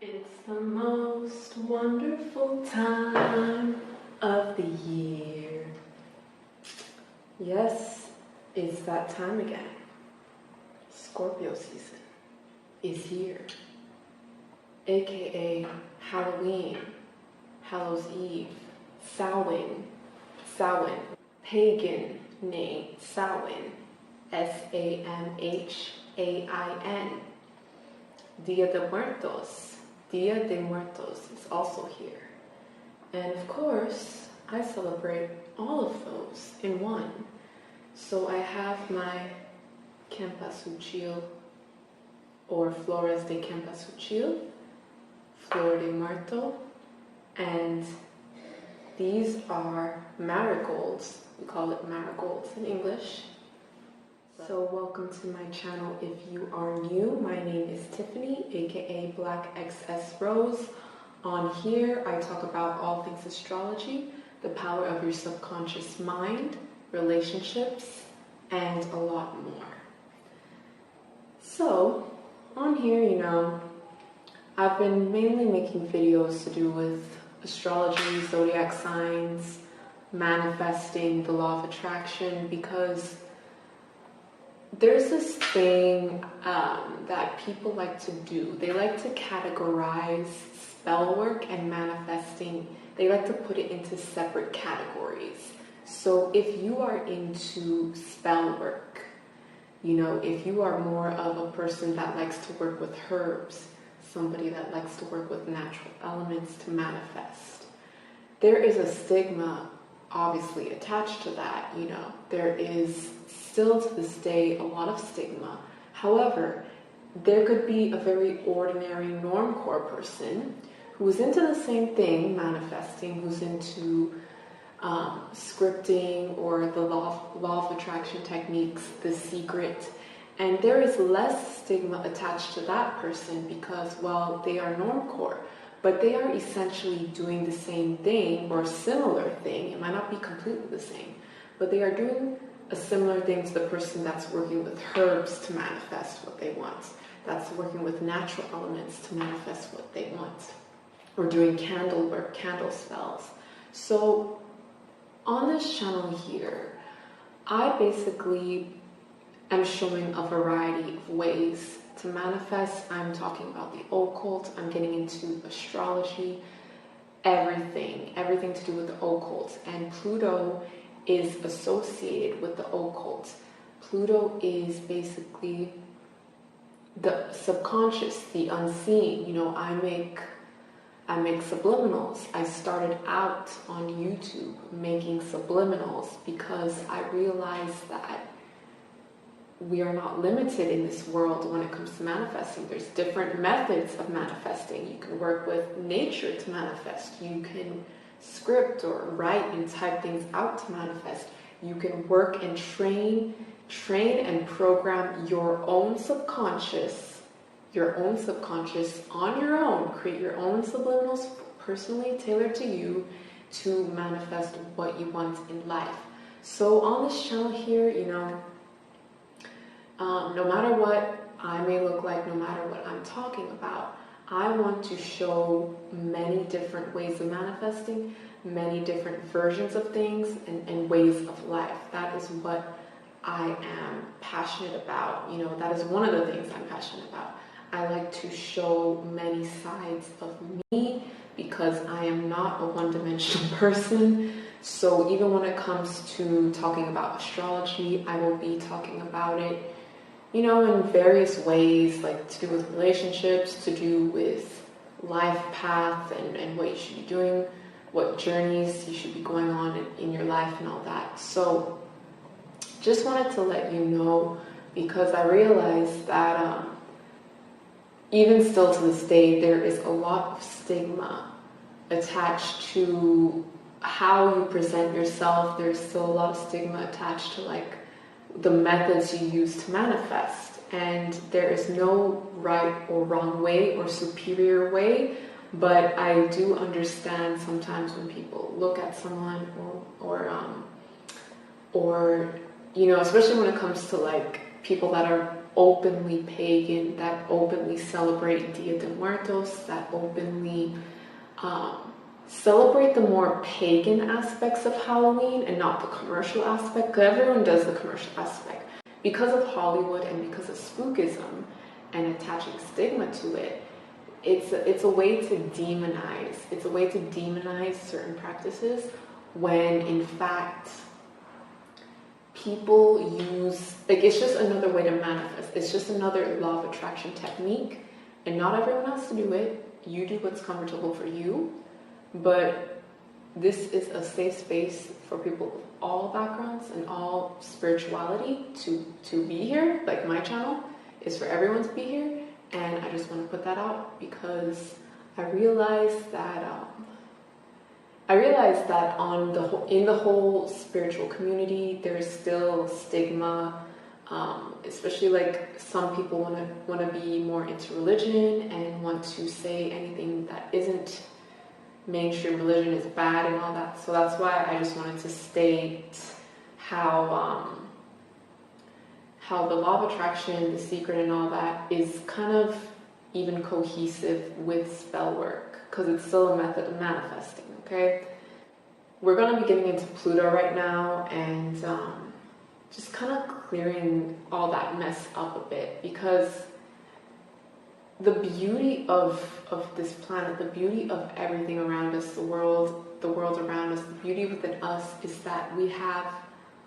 It's the most wonderful time of the year. Yes, it's that time again. Scorpio season is here, aka Halloween, Hallows Eve, Samhain, pagan name Samhain, Samhain, Dia de Muertos is also here. And of course, I celebrate all of those in one. So I have my Cempasúchil, or Flores de Cempasúchil, Flor de Muerto, and these are marigolds. We call it marigolds in English. So welcome to my channel if you are new. My name is Tiffany, aka Black XS Rose. On here, I talk about all things astrology, the power of your subconscious mind, relationships, and a lot more. So, on here, I've been mainly making videos to do with astrology, zodiac signs, manifesting, the law of attraction, because there's this thing that people like to do. They like to categorize spell work and manifesting. They like to put it into separate categories. So if you are into spell work, if you are more of a person that likes to work with herbs, somebody that likes to work with natural elements to manifest, there is a stigma obviously attached to that. There is still to this day a lot of stigma. However, there could be a very ordinary normcore person who's into the same thing, manifesting, who's into scripting or the law of attraction techniques, The Secret, and there is less stigma attached to that person because, well, they are normcore, but they are essentially doing the same thing or a similar thing. It might not be completely the same, but they are doing a similar thing to the person that's working with herbs to manifest what they want, that's working with natural elements to manifest what they want, or doing candle work, candle spells. So on this channel here, I basically am showing a variety of ways to manifest. I'm talking about the occult, I'm getting into astrology, everything to do with the occult. And Pluto is associated with the occult. Pluto is basically the subconscious, the unseen. I make subliminals. I started out on YouTube making subliminals because I realized that we are not limited in this world when it comes to manifesting. There's different methods of manifesting. You can work with nature to manifest. You can script or write and type things out to manifest. You can work and train and program your own subconscious on your own. Create your own subliminals personally tailored to you to manifest what you want in life. So on this channel here, no matter what I may look like, no matter what I'm talking about, I want to show many different ways of manifesting, many different versions of things and ways of life. That is what I am passionate about. That is one of the things I'm passionate about. I like to show many sides of me because I am not a one-dimensional person. So even when it comes to talking about astrology, I will be talking about it in various ways, like to do with relationships, to do with life path and what you should be doing, what journeys you should be going on in your life and all that. So just wanted to let you know, because I realized that even still to this day, there is a lot of stigma attached to how you present yourself. There's still a lot of stigma attached to the methods you use to manifest, and there is no right or wrong way or superior way, but I do understand sometimes when people look at someone or especially when it comes to people that are openly pagan, that openly celebrate Dia de Muertos, that openly celebrate the more pagan aspects of Halloween and not the commercial aspect, because everyone does the commercial aspect. Because of Hollywood and because of spookism and attaching stigma to it, it's a way to demonize. It's a way to demonize certain practices when in fact people use, like, it's just another way to manifest. It's just another law of attraction technique, and not everyone has to do it. You do what's comfortable for you, but this is a safe space for people of all backgrounds and all spirituality to be here. Like, my channel is for everyone to be here, and I just want to put that out because I realized that in the whole spiritual community, there's still stigma, especially like some people want to be more into religion and want to say anything that isn't mainstream religion is bad and all that. So that's why I just wanted to state how the law of attraction, the secret, and all that is kind of even cohesive with spell work, because it's still a method of manifesting. Okay, we're going to be getting into Pluto right now and just kind of clearing all that mess up a bit, because the beauty of this planet, the beauty of everything around us, the world around us, the beauty within us is that we have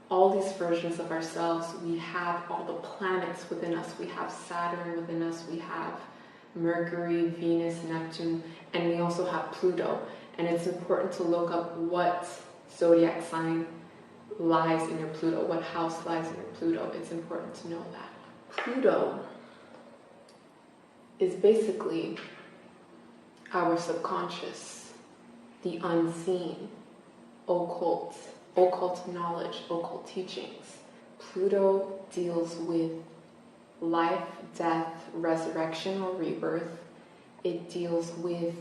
all these versions of ourselves. We have all the planets within us. We have Saturn within us. We have Mercury, Venus, Neptune, and we also have Pluto. And it's important to look up what zodiac sign lies in your Pluto, what house lies in your Pluto. It's important to know that. Pluto is basically our subconscious, the unseen, occult knowledge, occult teachings. Pluto deals with life, death, resurrection or rebirth. It deals with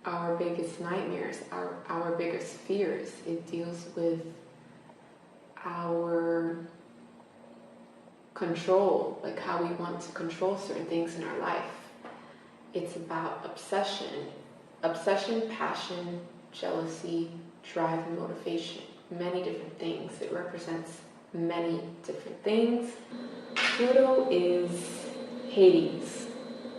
our biggest nightmares, our biggest fears. It deals with our control, like how we want to control certain things in our life. It's about obsession, passion, jealousy, drive, and motivation. Many different things. It represents many different things. Pluto is Hades,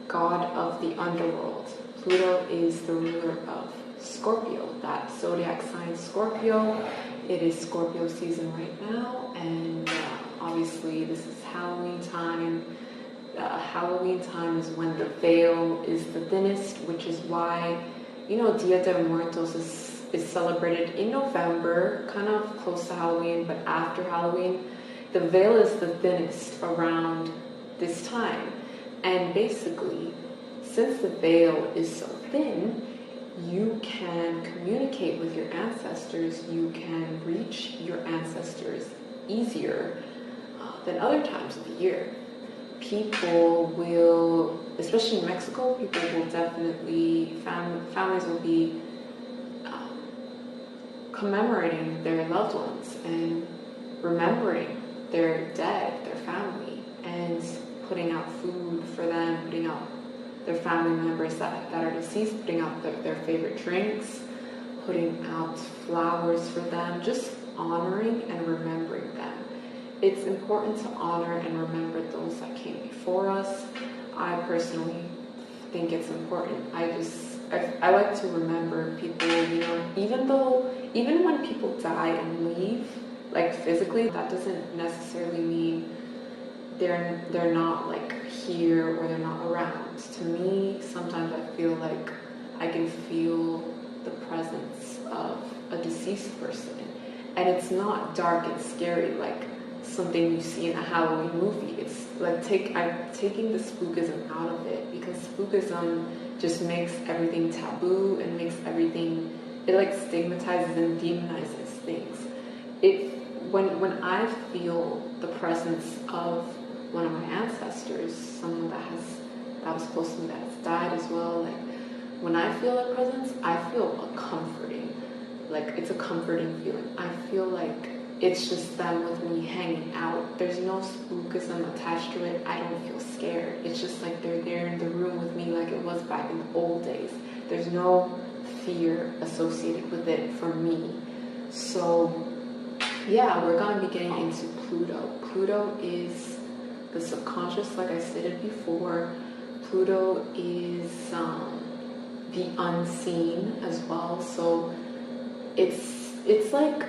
god of the underworld. Pluto is the ruler of Scorpio, that zodiac sign Scorpio. It is Scorpio season right now, and obviously this is Halloween time. Halloween time is when the veil is the thinnest, which is why, Dia de Muertos is celebrated in November, kind of close to Halloween, but after Halloween. The veil is the thinnest around this time. And basically, since the veil is so thin, you can communicate with your ancestors, you can reach your ancestors easier than other times of the year. People will, especially in Mexico, people will definitely, families will be commemorating their loved ones and remembering their dead, their family, and putting out food for them, putting out their family members that are deceased, putting out their favorite drinks, putting out flowers for them, just honoring and remembering them. It's important to honor and remember those that came before us. I personally think it's important. I like to remember people, even when people die and leave, like physically, that doesn't necessarily mean they're not like here or they're not around. To me, sometimes I feel like I can feel the presence of a deceased person, and it's not dark and scary like something you see in a Halloween movie. It's like I'm taking the spookism out of it, because spookism just makes everything taboo and makes everything, it like stigmatizes and demonizes things. When I feel the presence of one of my ancestors, someone that was close to me that has died as well, like when I feel that presence, I feel a comforting, like it's a comforting feeling. I feel like it's just them with me hanging out. There's no spookism attached to it. I don't feel scared. It's just like they're there in the room with me like it was back in the old days. There's no fear associated with it for me. So yeah, we're going to be getting into Pluto. Pluto is the subconscious, like I stated before. Pluto is the unseen as well. So it's like,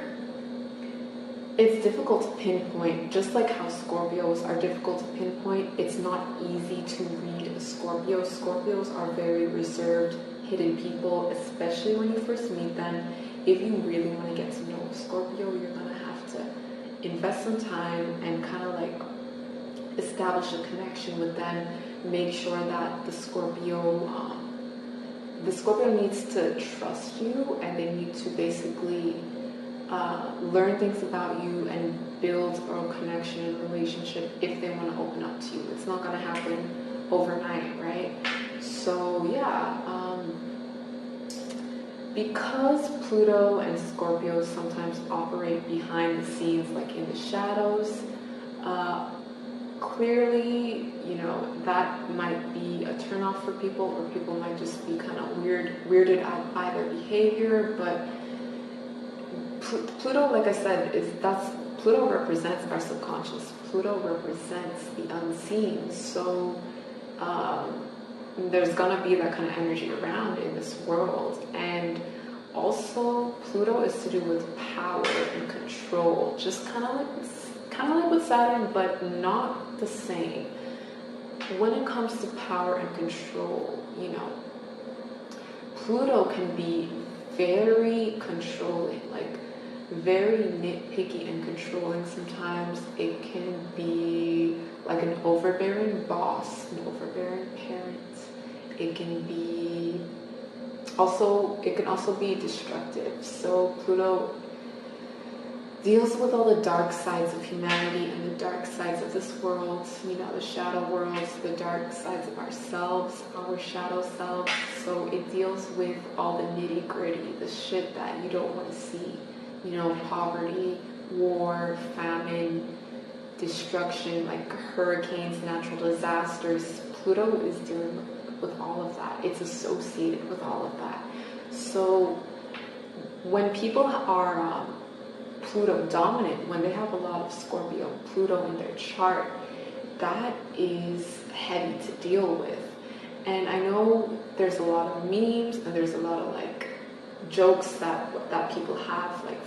it's difficult to pinpoint, just like how Scorpios are difficult to pinpoint. It's not easy to read a Scorpio. Scorpios are very reserved, hidden people, especially when you first meet them. If you really want to get to know a Scorpio, you're going to have to invest some time and kind of like establish a connection with them. Make sure that the Scorpio needs to trust you, and they need to basically learn things about you and build a connection and relationship if they want to open up to you. It's not going to happen overnight, right? So yeah, because Pluto and Scorpio sometimes operate behind the scenes, like in the shadows, clearly, you know, that might be a turnoff for people, or people might just be kind of weirded out by their behavior. But Pluto, like I said, Pluto represents our subconscious. Pluto represents the unseen. So there's gonna be that kind of energy around in this world. And also, Pluto is to do with power and control, just kind of like with Saturn, but not the same. When it comes to power and control, you know, Pluto can be very controlling, like very nitpicky and controlling. Sometimes it can be like an overbearing boss, an overbearing parent. It can also be destructive. So Pluto deals with all the dark sides of humanity and the dark sides of this world, you know, the shadow worlds, the dark sides of ourselves, our shadow selves. So it deals with all the nitty gritty, the shit that you don't want to see, you know, poverty, war, famine, destruction, like hurricanes, natural disasters. Pluto is dealing with all of that. It's associated with all of that. So when people are Pluto dominant, when they have a lot of Scorpio Pluto in their chart, that is heavy to deal with. And I know there's a lot of memes and there's a lot of like jokes that people have, like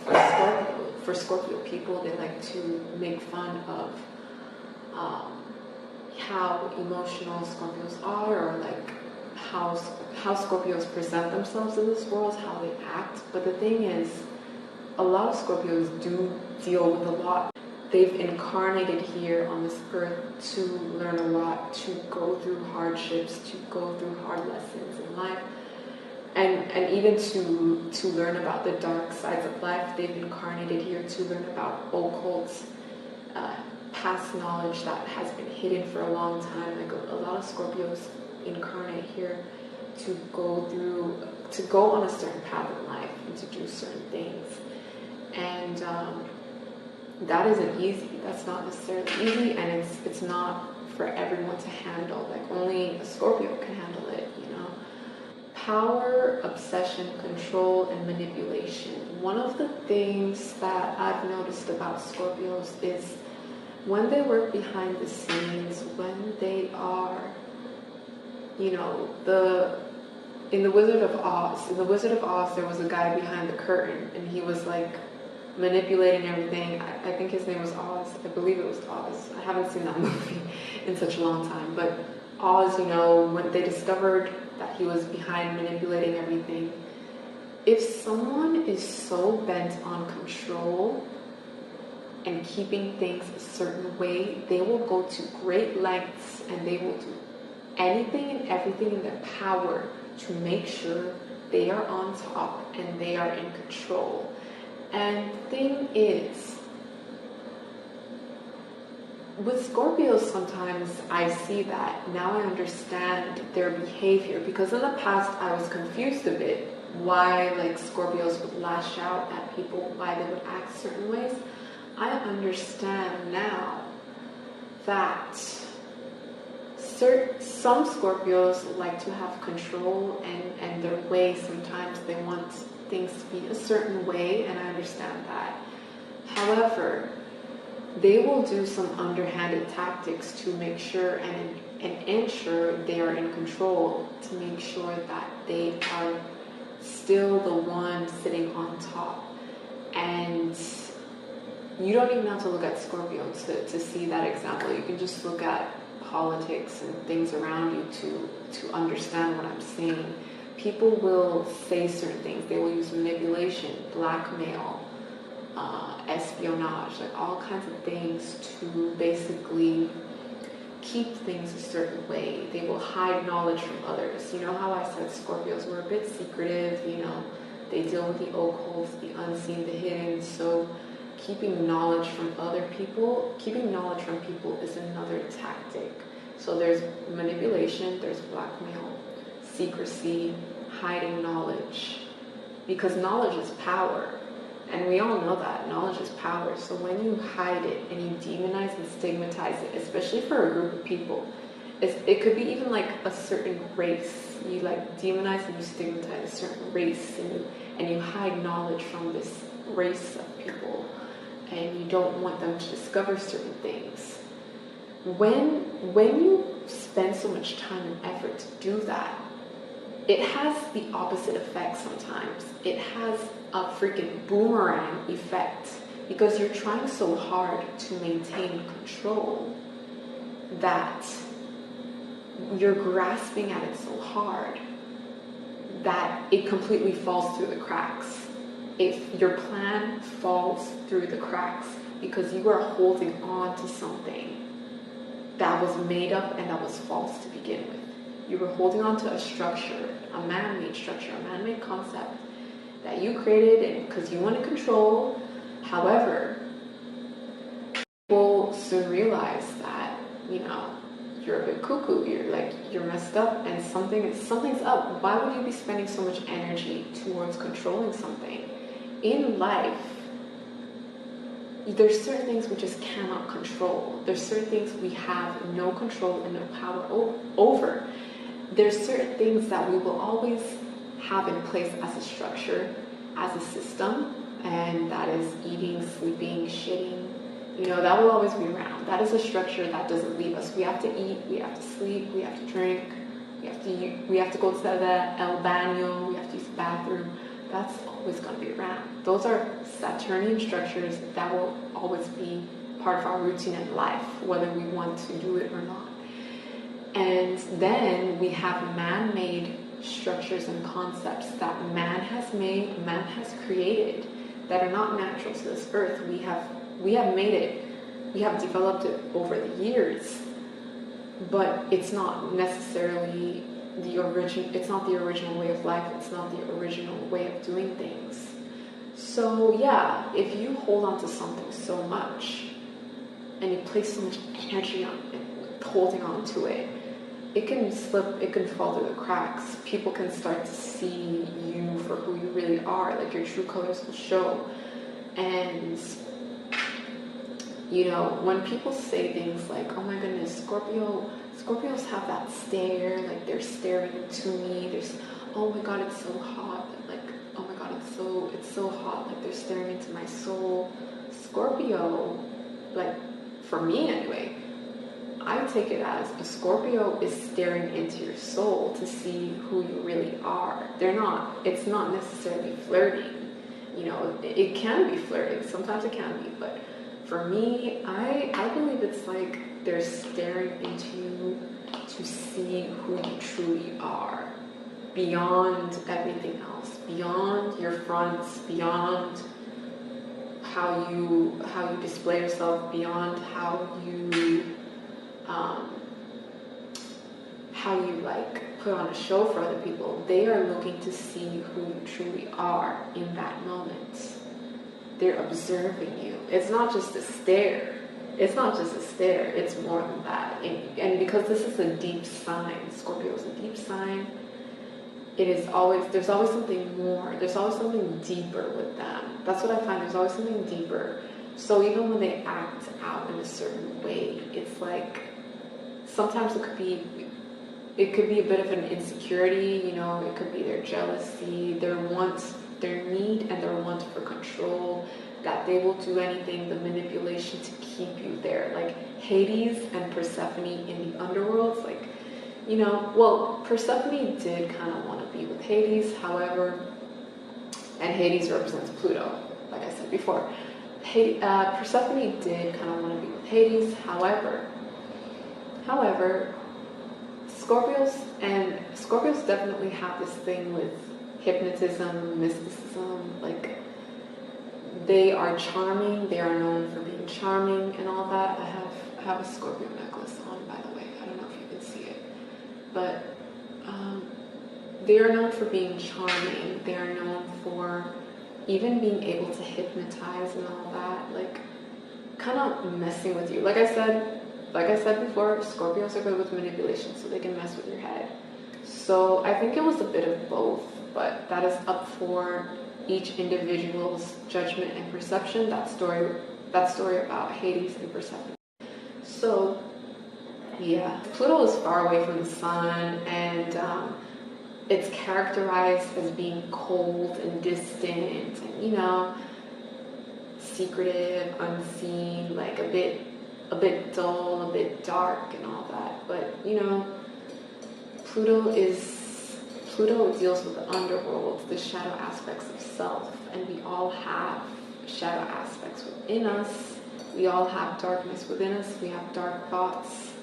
for Scorpio people, they like to make fun of how emotional Scorpios are, or like how Scorpios present themselves in this world, how they act. But the thing is, a lot of Scorpios do deal with a lot. They've incarnated here on this earth to learn a lot, to go through hardships, to go through hard lessons in life, and even to learn about the dark sides of life. They've incarnated here to learn about occult, past knowledge that has been hidden for a long time. Like a lot of Scorpios incarnate here to go on a certain path in life and to do certain things. And that isn't easy. That's not necessarily easy, and it's not for everyone to handle. Like only a Scorpio can handle it, you know. Power, obsession, control, and manipulation. One of the things that I've noticed about Scorpios is when they work behind the scenes, when they are, you know, in the Wizard of Oz, there was a guy behind the curtain, and he was like manipulating everything. I think his name was Oz. I believe it was Oz. I haven't seen that movie in such a long time. But Oz, you know, when they discovered that he was behind manipulating everything, if someone is so bent on control and keeping things a certain way, they will go to great lengths and they will do anything and everything in their power to make sure they are on top and they are in control. And the thing is, with Scorpios, sometimes I see that. Now I understand their behavior, because in the past I was confused a bit why like Scorpios would lash out at people, why they would act certain ways. I understand now that some Scorpios like to have control, and their way, sometimes they want things to be a certain way, and I understand that. However, they will do some underhanded tactics to make sure and ensure they are in control, to make sure that they are still the one sitting on top. And you don't even have to look at Scorpio to see that example. You can just look at politics and things around you to understand what I'm saying. People will say certain things. They will use manipulation, blackmail, espionage, like all kinds of things to basically keep things a certain way. They will hide knowledge from others. You know how I said Scorpios were a bit secretive, you know, they deal with the occult, the unseen, the hidden. So keeping knowledge from keeping knowledge from people is another tactic. So there's manipulation, there's blackmail, secrecy, hiding knowledge, because knowledge is power. And we all know that knowledge is power. So when you hide it and you demonize and stigmatize it, especially for a group of people, it could be even like a certain race. You like demonize and you stigmatize a certain race, and you hide knowledge from this race of people, and you don't want them to discover certain things. When you spend so much time and effort to do that, it has the opposite effect sometimes. It has a freaking boomerang effect, because you're trying so hard to maintain control that you're grasping at it so hard that it completely falls through the cracks. If your plan falls through the cracks because you are holding on to something that was made up and that was false to begin with. You were holding on to a structure, a man-made structure, a man-made concept that you created because you want to control. However, people soon realize that, you know, you're a bit cuckoo, you're messed up, and something's up. Why would you be spending so much energy towards controlling something? In life, there's certain things we just cannot control. There's certain things we have no control and no power over. There's certain things that we will always have in place as a structure, as a system, and that is eating, sleeping, shitting. You know, that will always be around. That is a structure that doesn't leave us. We have to eat, we have to sleep, we have to drink, we have to go to the el baño, we have to use the bathroom. That's always going to be around. Those are Saturnian structures that will always be part of our routine in life, whether we want to do it or not. And then we have man-made structures and concepts that man has made, man has created, that are not natural to this earth. We have made it, we have developed it over the years, but it's not necessarily it's not the original way of life, it's not the original way of doing things. So yeah, if you hold on to something so much and you place so much energy on it, holding on to it, it can slip, it can fall through the cracks. People can start to see you for who you really are, like your true colors will show. And you know, when people say things like, oh my goodness, Scorpios have that stare, like they're staring to me, there's, oh my god, it's so hot, like, oh my god, it's so hot, like they're staring into my soul. Scorpio, like, for me anyway, I take it as a Scorpio is staring into your soul to see who you really are. It's not necessarily flirting. You know, it can be flirting, sometimes it can be, but for me, I believe it's like they're staring into you to see who you truly are, beyond everything else, beyond your fronts, beyond how you display yourself, beyond how you like put on a show for other people. They are looking to see who you truly are in that moment. They're observing you. It's not just a stare. It's more than that. And because this is a deep sign, Scorpio is a deep sign, there's always something more. There's always something deeper with them. That's what I find. There's always something deeper. So even when they act out in a certain way, it's like sometimes it could be a bit of an insecurity, you know, it could be their jealousy, their want, their need and their want for control, that they will do anything, the manipulation to keep you there. Like Hades and Persephone in the underworld, like, you know, well, Persephone did kind of want to be with Hades, however, and Hades represents Pluto, like I said before. Persephone did kind of want to be with Hades, however, Scorpios definitely have this thing with hypnotism, mysticism, like they are charming, they are known for being charming and all that. I have a Scorpio necklace on, by the way. I don't know if you can see it, but they are known for being charming. They are known for even being able to hypnotize and all that, like kind of messing with you. Like I said before, Scorpios are good with manipulation, so they can mess with your head. So I think it was a bit of both, but that is up for each individual's judgment and perception. That story about Hades and Persephone. So yeah, Pluto is far away from the sun, and it's characterized as being cold and distant, and, you know, secretive, unseen, like a bit dull, a bit dark and all that. But, you know, Pluto deals with the underworld, the shadow aspects of self, and we all have shadow aspects within us. We all have darkness within us. We have dark thoughts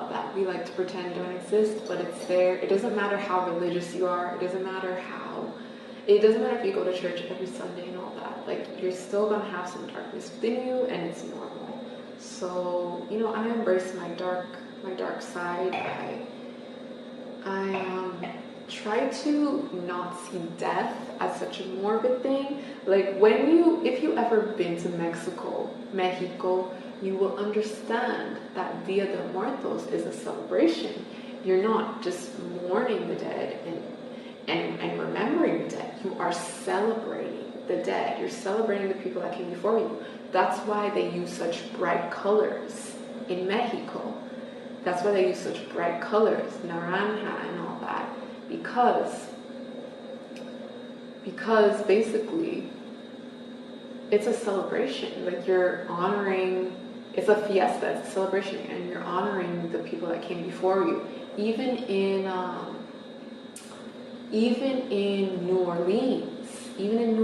that we like to pretend don't exist, but it's there. It doesn't matter how religious you are. It doesn't matter if you go to church every Sunday and all that. Like, you're still gonna have some darkness within you, and it's normal. So, you know, I embrace my dark side. I try to not see death as such a morbid thing. Like, if you ever been to Mexico, you will understand that Dia de Muertos is a celebration. You're not just mourning the dead and remembering the dead. You are celebrating the dead. You're celebrating the people that came before you. That's why they use such bright colors in Mexico. That's why they use such bright colors, naranja and all that, because basically it's a celebration. Like, you're honoring, it's a fiesta, it's a celebration, and you're honoring the people that came before you. Even in New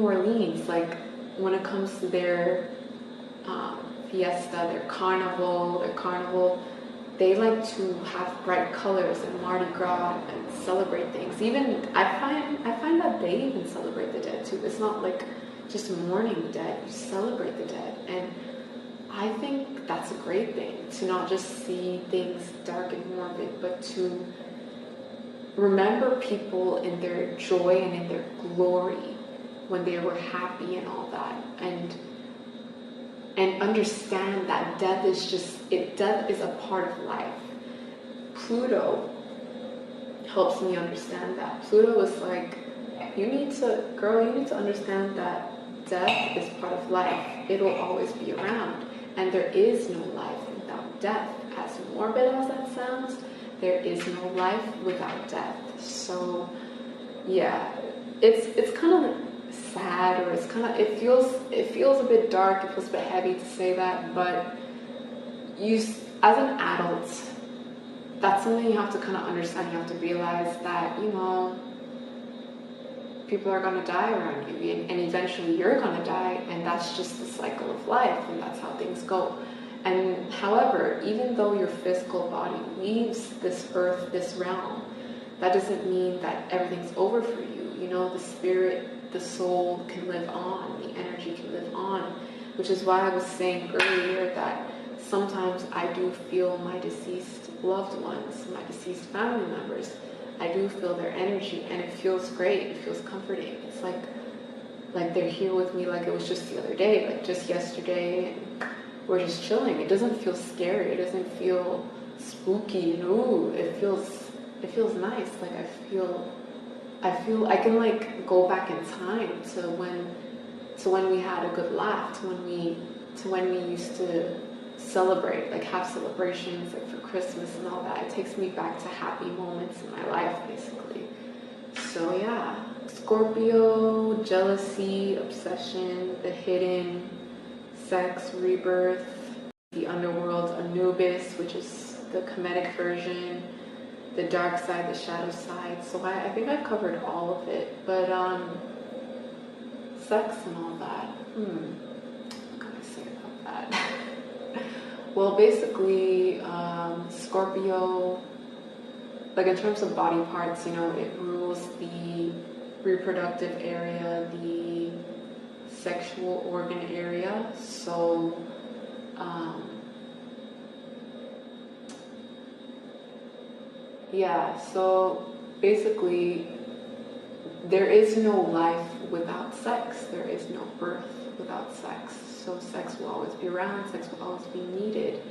Orleans, like, when it comes to their fiesta, their carnival, they like to have bright colors and Mardi Gras and celebrate things. Even I find that they even celebrate the dead too. It's not like just mourning the dead. You celebrate the dead, and I think that's a great thing, to not just see things dark and morbid, but to remember people in their joy and in their glory when they were happy and all that, and understand that death is a part of life. Pluto helps me understand that. Pluto is like, you need to understand that death is part of life. It'll always be around, and there is no life without death. As morbid as that sounds, there is no life without death. So yeah, it's kind of sad, or it feels a bit dark, it feels a bit heavy to say that, but as an adult, that's something you have to kind of understand. You have to realize that, you know, people are going to die around you, and eventually you're going to die, and that's just the cycle of life, and that's how things go. And however, even though your physical body leaves this earth, this realm, that doesn't mean that everything's over for you. You know, the spirit, the soul can live on, the energy can live on, which is why I was saying earlier that sometimes I do feel my deceased loved ones, my deceased family members. I do feel their energy, and it feels great. It feels comforting. It's like they're here with me, like it was just the other day, like just yesterday, and we're just chilling. It doesn't feel scary. It doesn't feel spooky. No, it feels nice. Like I feel I can like go back in time to when we had a good laugh, to when we to when we used to celebrate, like have celebrations like for Christmas and all that. It takes me back to happy moments in my life, basically. So yeah, Scorpio, jealousy, obsession, the hidden, sex, rebirth, the underworld, Anubis, which is the comedic version, the dark side, the shadow side. So I think I covered all of it. But sex and all that, what can I say about that? Well, basically, Scorpio, like in terms of body parts, you know, it rules the reproductive area, the sexual organ area. So yeah, so basically there is no life without sex. There is no birth without sex. So sex will always be around, sex will always be needed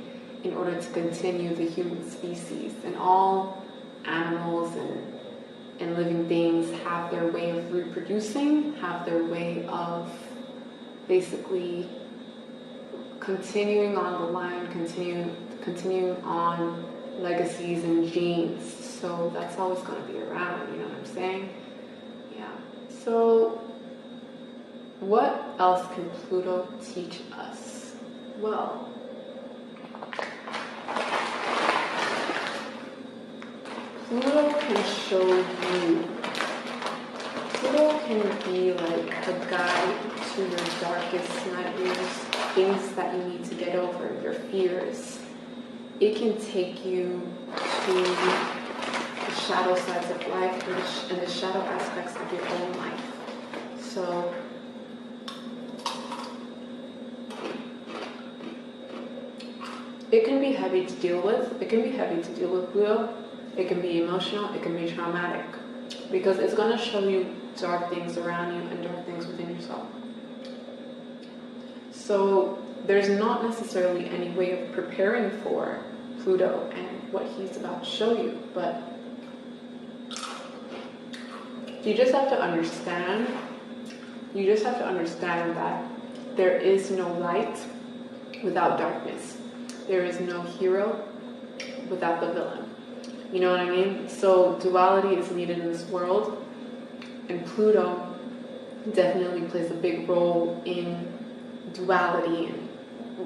in order to continue the human species. And all animals and living things have their way of reproducing, have their way of basically continuing on the line, continuing on legacies and genes. So that's always going to be around, you know what I'm saying? Yeah. So what else can Pluto teach us? Well, Pluto can show you, Pluto can be like a guide to your darkest nightmares, things that you need to get over, your fears. It can take you to the shadow sides of life and the shadow aspects of your own life. So it can be heavy to deal with. It can be heavy to deal with Pluto. It can be emotional. It can be traumatic, because it's going to show you dark things around you and dark things within yourself. So there's not necessarily any way of preparing for Pluto and what he's about to show you, but you just have to understand that there is no light without darkness. There is no hero without the villain. You know what I mean? So duality is needed in this world, and Pluto definitely plays a big role in duality and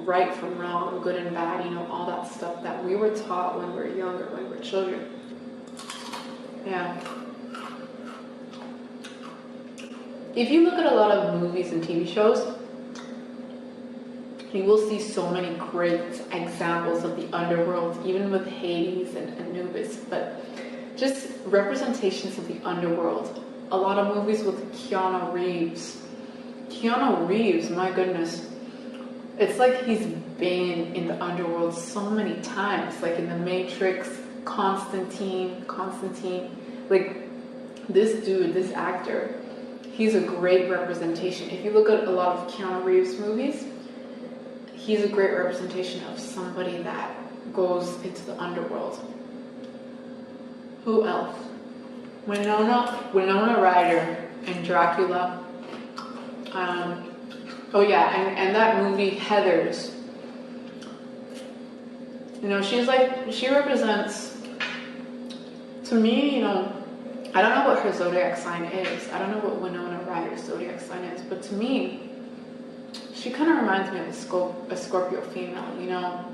right from wrong, good and bad, you know, all that stuff that we were taught when we were younger, when we were children. Yeah. If you look at a lot of movies and TV shows, you will see so many great examples of the underworld, even with Hades and Anubis, but just representations of the underworld. A lot of movies with Keanu Reeves. Keanu Reeves, my goodness. It's like he's been in the underworld so many times, like in The Matrix, Constantine. Like this dude, this actor, he's a great representation. If you look at a lot of Keanu Reeves movies, he's a great representation of somebody that goes into the underworld. Who else? Winona Ryder and Dracula. Oh yeah, and that movie Heathers. You know, she represents, to me, you know, I don't know what her zodiac sign is. I don't know what Winona Ryder's zodiac sign is, but to me, she kind of reminds me of a Scorpio female, you know.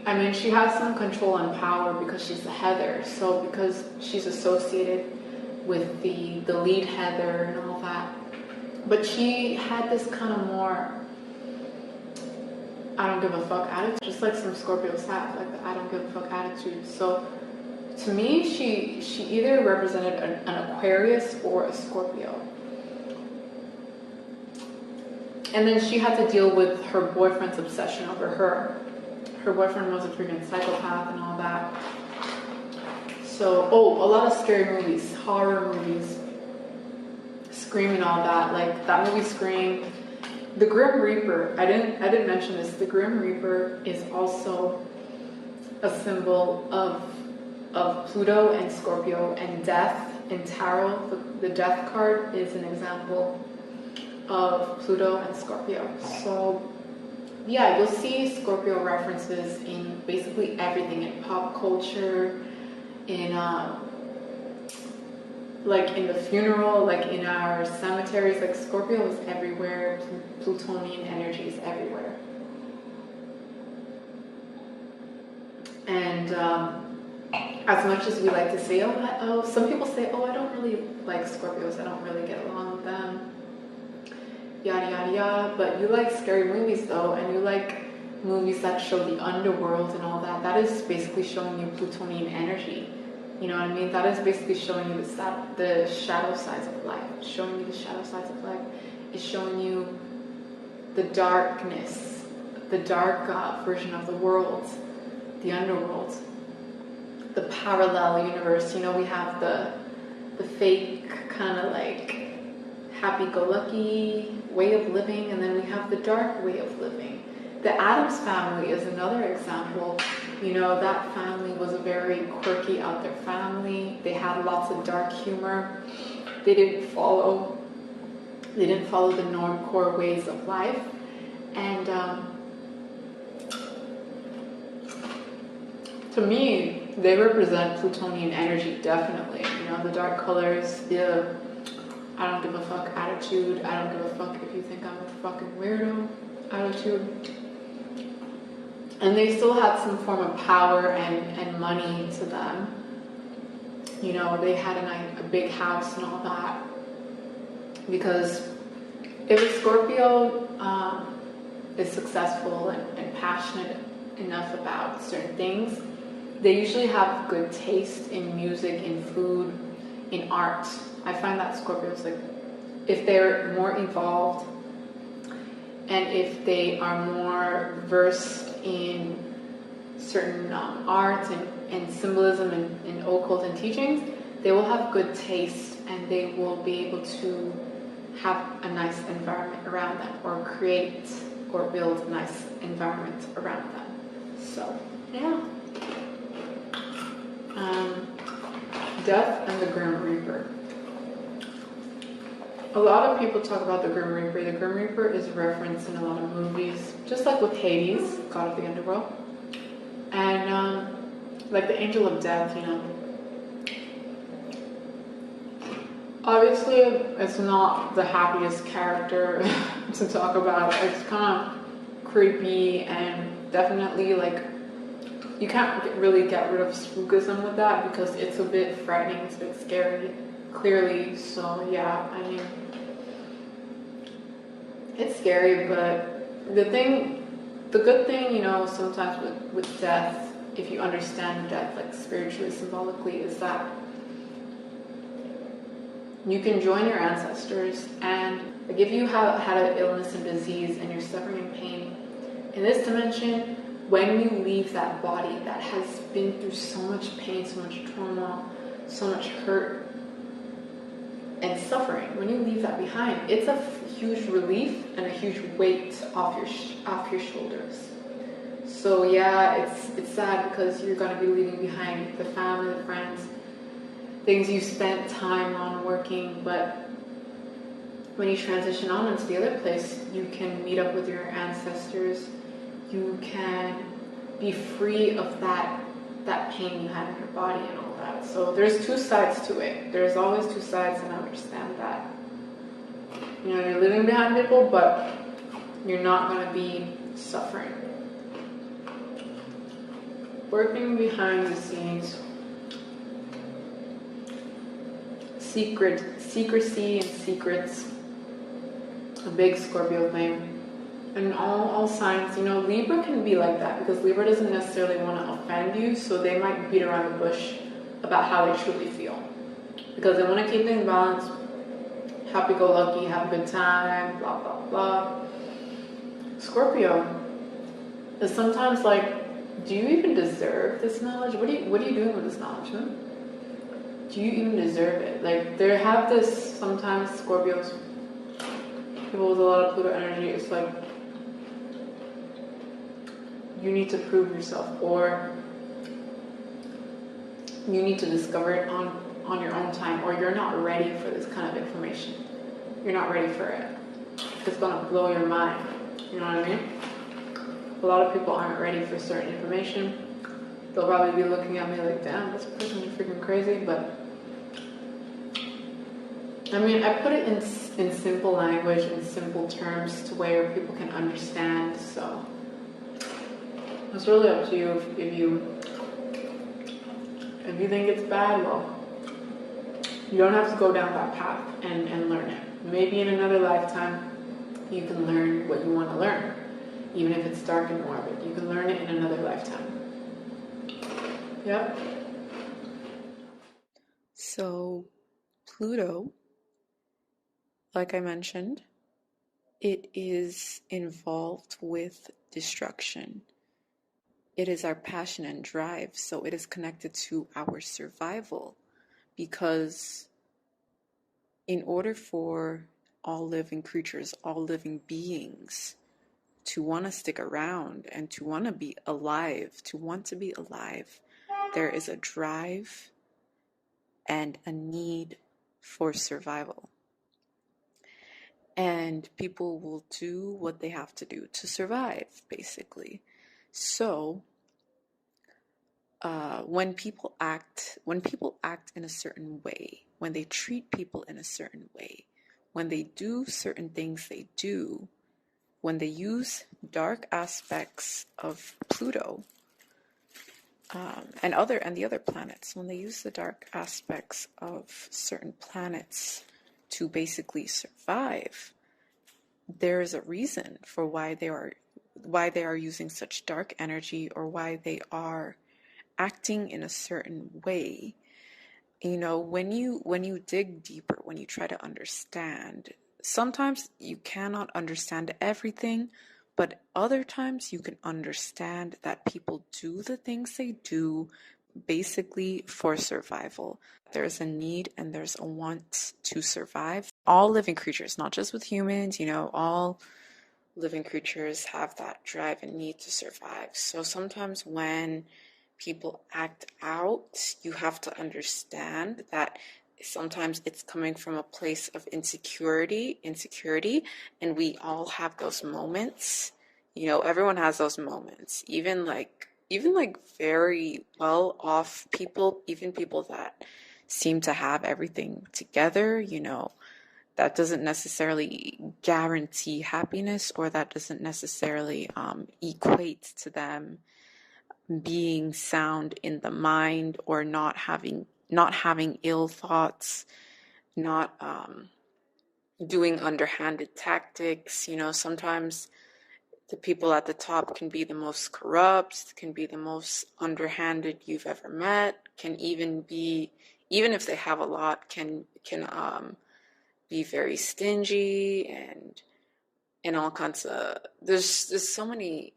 I mean, she has some control and power because she's a Heather. So because she's associated with the lead Heather and all that. But she had this kind of more I don't give a fuck attitude, just like some Scorpios have, like the I don't give a fuck attitude. So to me, she either represented an Aquarius or a Scorpio. And then she had to deal with her boyfriend's obsession over her. Her boyfriend was a freaking psychopath and all that. So, a lot of scary movies, horror movies, Scream and all that. Like that movie Scream. The Grim Reaper, I didn't mention this. The Grim Reaper is also a symbol of Pluto and Scorpio and death. In tarot, the death card is an example of Pluto and Scorpio. So yeah, you'll see Scorpio references in basically everything, in pop culture, in like in the funeral, like in our cemeteries. Like Scorpio is everywhere. Plutonian energy is everywhere. And as much as we like to say, some people say, oh, I don't really like Scorpios, I don't really get along with them, yada yada yada. But you like scary movies though, and you like movies that show the underworld and all that. That is basically showing you Plutonian energy. You know what I mean? That is basically showing you the shadow sides of life. It's showing you the shadow sides of life. It's showing you the darkness, the dark version of the world, the underworld, the parallel universe. You know, we have the fake kind of like happy-go-lucky way of living, and then we have the dark way of living. The Addams family is another example. You know, that family was a very quirky, out there family. They had lots of dark humor. They didn't follow the normcore ways of life. And to me, they represent Plutonian energy, definitely. You know, the dark colors, the I don't give a fuck attitude, I don't give a fuck if you think I'm a fucking weirdo attitude. And they still had some form of power and money to them. You know, they had a big house and all that. Because if a Scorpio is successful and passionate enough about certain things, they usually have good taste in music, in food, in art. I find that Scorpios, like, if they're more evolved and if they are more versed in certain art and symbolism and occult and teachings, they will have good taste and they will be able to have a nice environment around them, or create or build a nice environment around them. So, yeah. Death and the Grim Reaper. A lot of people talk about the Grim Reaper. The Grim Reaper is referenced in a lot of movies, just like with Hades, god of the underworld, and like the Angel of Death, you know. Obviously, it's not the happiest character to talk about. It's kind of creepy and definitely like you can't really get rid of spookism with that because it's a bit frightening, it's a bit scary, clearly. So yeah, I mean, it's scary, but the good thing, you know, sometimes with death, if you understand death like spiritually, symbolically, is that you can join your ancestors, and like if you have had an illness and disease and you're suffering in pain in this dimension, when you leave that body that has been through so much pain, so much trauma, so much hurt and suffering, when you leave that behind, it's a huge relief and a huge weight off your shoulders. So yeah, it's sad because you're going to be leaving behind the family, the friends, things you spent time on working, but when you transition on into the other place, you can meet up with your ancestors, you can be free of that pain you had in your body and all that. So there's two sides to it. There's always two sides, and I understand that. You know, you're living behind people, but you're not going to be suffering. Working behind the scenes. Secrecy and secrets. A big Scorpio thing. And all signs, you know, Libra can be like that because Libra doesn't necessarily want to offend you, so they might beat around the bush about how they truly feel. Because they want to keep things balanced, happy-go-lucky, have a good time, blah, blah, blah. Scorpio is sometimes like, do you even deserve this knowledge? What are you doing with this knowledge, huh? Do you even deserve it? Like, there have this, sometimes Scorpios, people with a lot of Pluto energy, it's like, you need to prove yourself, or you need to discover it on your own time, or you're not ready for this kind of information. You're not ready for it. it's gonna blow your mind. You know what I mean? A lot of people aren't ready for certain information. They'll probably be looking at me like, damn, this person is freaking crazy. But I mean, I put it in simple language, in simple terms, to where people can understand. So it's really up to you. If you think it's bad, well, you don't have to go down that path and learn it. Maybe in another lifetime, you can learn what you want to learn. Even if it's dark and morbid, you can learn it in another lifetime. Yep. So, Pluto, like I mentioned, it is involved with destruction. It is our passion and drive, so it is connected to our survival. Because in order for all living creatures, all living beings, to want to stick around and to want to be alive, there is a drive and a need for survival. And people will do what they have to do to survive, basically. So, when people act in a certain way, when they treat people in a certain way, when they do certain things they do, when they use dark aspects of Pluto, and the other planets, when they use the dark aspects of certain planets to basically survive, there is a reason for why they are using such dark energy, or why they are acting in a certain way. You know, when you dig deeper, when you try to understand, sometimes you cannot understand everything, but other times you can understand that people do the things they do basically for survival. There's a need and there's a want to survive. All living creatures, not just with humans, all living creatures have that drive and need to survive. So sometimes when people act out, you have to understand that sometimes it's coming from a place of insecurity, and we all have those moments. Everyone has those moments. Even like very well off people, even people that seem to have everything together, that doesn't necessarily guarantee happiness, or that doesn't necessarily equate to them being sound in the mind, or not having ill thoughts, not doing underhanded tactics. Sometimes the people at the top can be the most corrupt, can be the most underhanded you've ever met, can even if they have a lot, can be very stingy and all kinds of, there's so many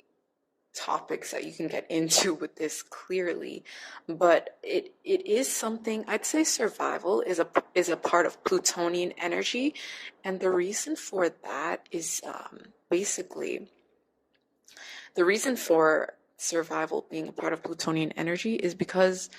topics that you can get into with this clearly, but it is something. I'd say survival is a part of Plutonian energy, and the reason for that is basically the reason for survival being a part of Plutonian energy is because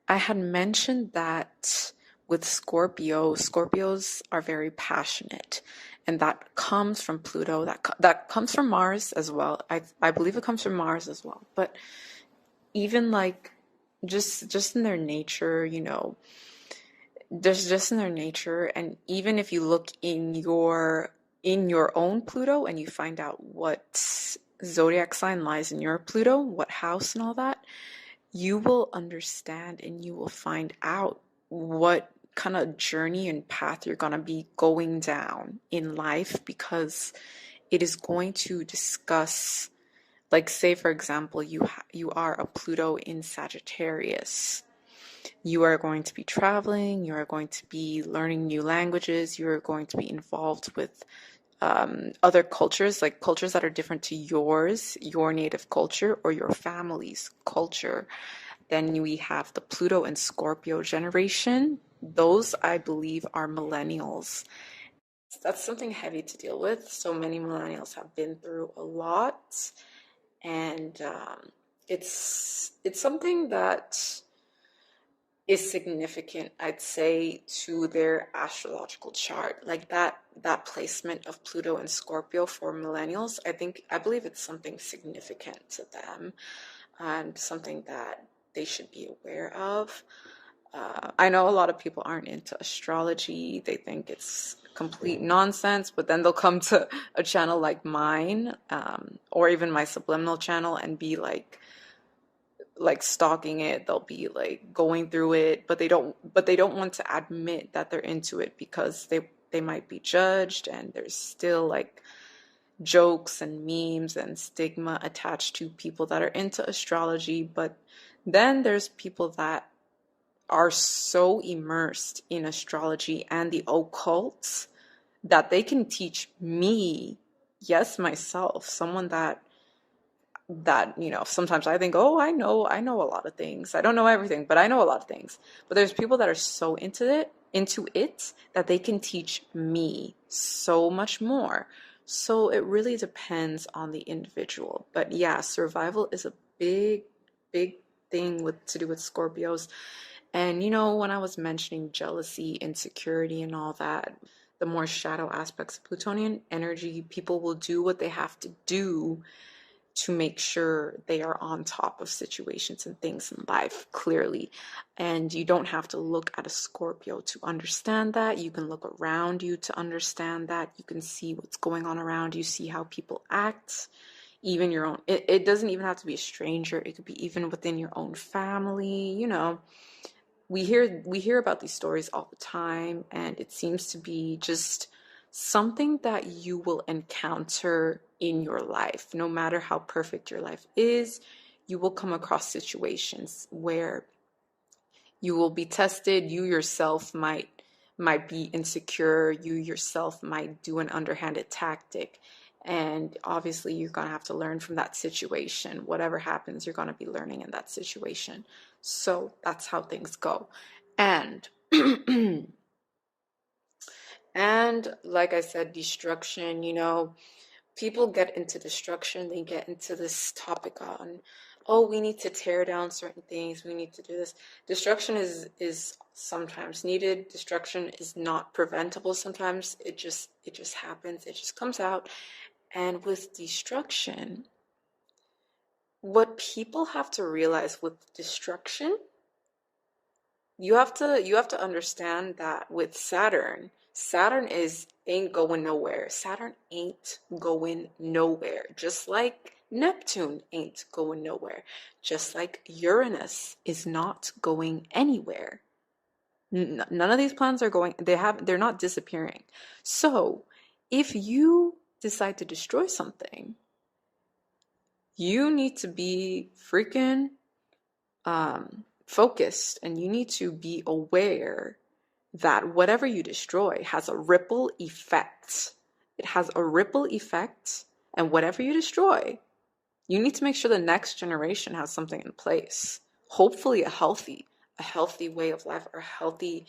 I had mentioned that with Scorpios are very passionate. And that comes from Pluto. That comes from Mars as well. I believe it comes from Mars as well. But even like just in their nature, just in their nature. And even if you look in your own Pluto and you find out what zodiac sign lies in your Pluto, what house and all that, you will understand and you will find out what kind of journey and path you're going to be going down in life, because it is going to discuss, like, say for example, you are a Pluto in Sagittarius. You are going to be traveling, you are going to be learning new languages, you are going to be involved with other cultures, like cultures that are different to yours, your native culture or your family's culture. Then we have the Pluto and Scorpio generation. Those, I believe, are millennials. That's something heavy to deal with. So many millennials have been through a lot. And it's something that is significant, I'd say, to their astrological chart. Like that placement of Pluto and Scorpio for millennials, I believe it's something significant to them and something that they should be aware of. I know a lot of people aren't into astrology. They think it's complete nonsense, but then they'll come to a channel like mine, or even my Subliminal channel and be like stalking it. They'll be like going through it, but they don't want to admit that they're into it because they might be judged, and there's still like jokes and memes and stigma attached to people that are into astrology. But then there's people that are so immersed in astrology and the occult that they can teach me, yes, myself, someone that sometimes I think, oh, I know a lot of things. I don't know everything, but I know a lot of things. But there's people that are so into it that they can teach me so much more. So it really depends on the individual. But yeah, survival is a big thing to do with Scorpios. And when I was mentioning jealousy, insecurity, and all that, the more shadow aspects of Plutonian energy, people will do what they have to do to make sure they are on top of situations and things in life clearly. And you don't have to look at a Scorpio to understand that. You can look around you to understand that. You can see what's going on around you, see how people act, even your own. It doesn't even have to be a stranger. It could be even within your own family. We hear about these stories all the time, and it seems to be just something that you will encounter in your life. No matter how perfect your life is, you will come across situations where you will be tested. You yourself might be insecure. You yourself might do an underhanded tactic. And obviously, you're going to have to learn from that situation. Whatever happens, you're going to be learning in that situation. So that's how things go. And and like I said, destruction, people get into destruction. They get into this topic on, oh, we need to tear down certain things. We need to do this. Destruction is sometimes needed. Destruction is not preventable. Sometimes it just happens. It just comes out. And with destruction, what people have to realize with destruction, you have to understand that with Saturn ain't going nowhere. Saturn ain't going nowhere. Just like Neptune ain't going nowhere. Just like Uranus is not going anywhere. None of these planets are going, they're not disappearing. So, if you decide to destroy something, you need to be freaking focused, and you need to be aware that whatever you destroy has a ripple effect. It has a ripple effect, and whatever you destroy, you need to make sure the next generation has something in place. Hopefully a healthy way of life, or a healthy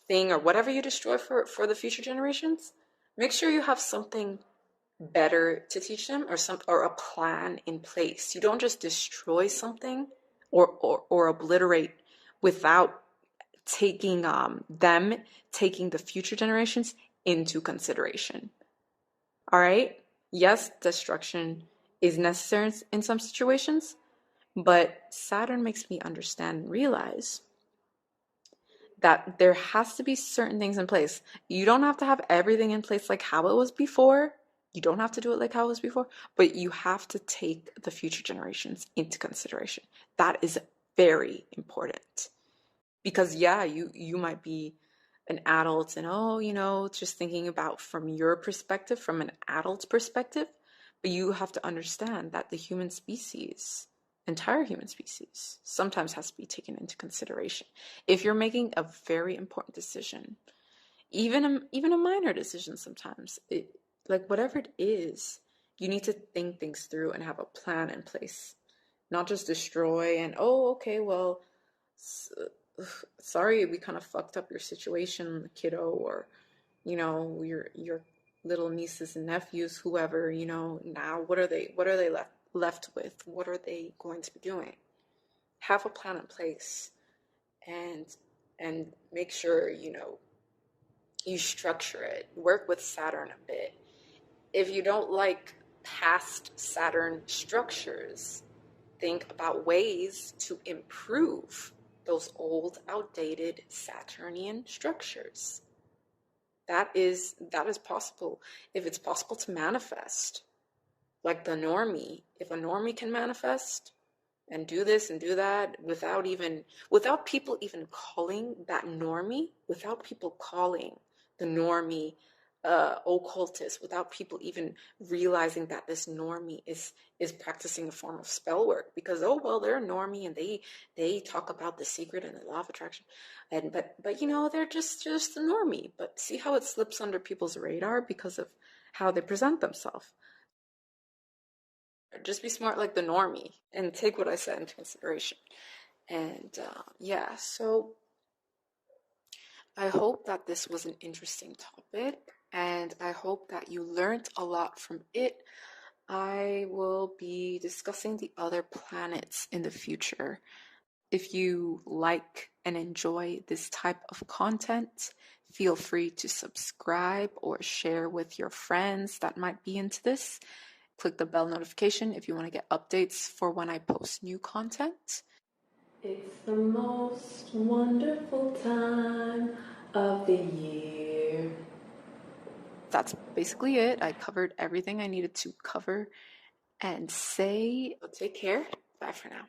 thing, or whatever you destroy for the future generations. Make sure you have something better to teach them, or a plan in place. You don't just destroy something or obliterate without taking the future generations into consideration. All right? Yes, destruction is necessary in some situations, but Saturn makes me understand and realize that there has to be certain things in place. You don't have to have everything in place like how it was before. You don't have to do it like how it was before, but you have to take the future generations into consideration. That is very important. Because yeah, you might be an adult and just thinking about from your perspective, from an adult perspective, but you have to understand that the entire human species, sometimes has to be taken into consideration. If you're making a very important decision, even a minor decision, sometimes like whatever it is, you need to think things through and have a plan in place, not just destroy and, oh, okay, well, sorry, we kind of fucked up your situation, kiddo, or your little nieces and nephews, whoever, now what are they left with? What are they going to be doing? have a plan in place, and make sure, you know, you structure it. Work with Saturn a bit. If you don't like past Saturn structures, think about ways to improve those old, outdated Saturnian structures. That is possible. If it's possible to manifest, like the normie, if a normie can manifest and do this and do that without people even calling that normie, without people calling the normie occultist, without people even realizing that this normie is practicing a form of spell work, because oh well, they're a normie and they talk about the secret and the law of attraction, and but you know, they're just a normie. But see how it slips under people's radar because of how they present themselves. Just be smart like the normie and take what I said into consideration. And yeah, so I hope that this was an interesting topic, and I hope that you learned a lot from it. I will be discussing the other planets in the future. If you like and enjoy this type of content, feel free to subscribe or share with your friends that might be into this. Click the bell notification if you want to get updates for when I post new content. It's the most wonderful time of the year. That's basically it. I covered everything I needed to cover and say. So take care. Bye for now.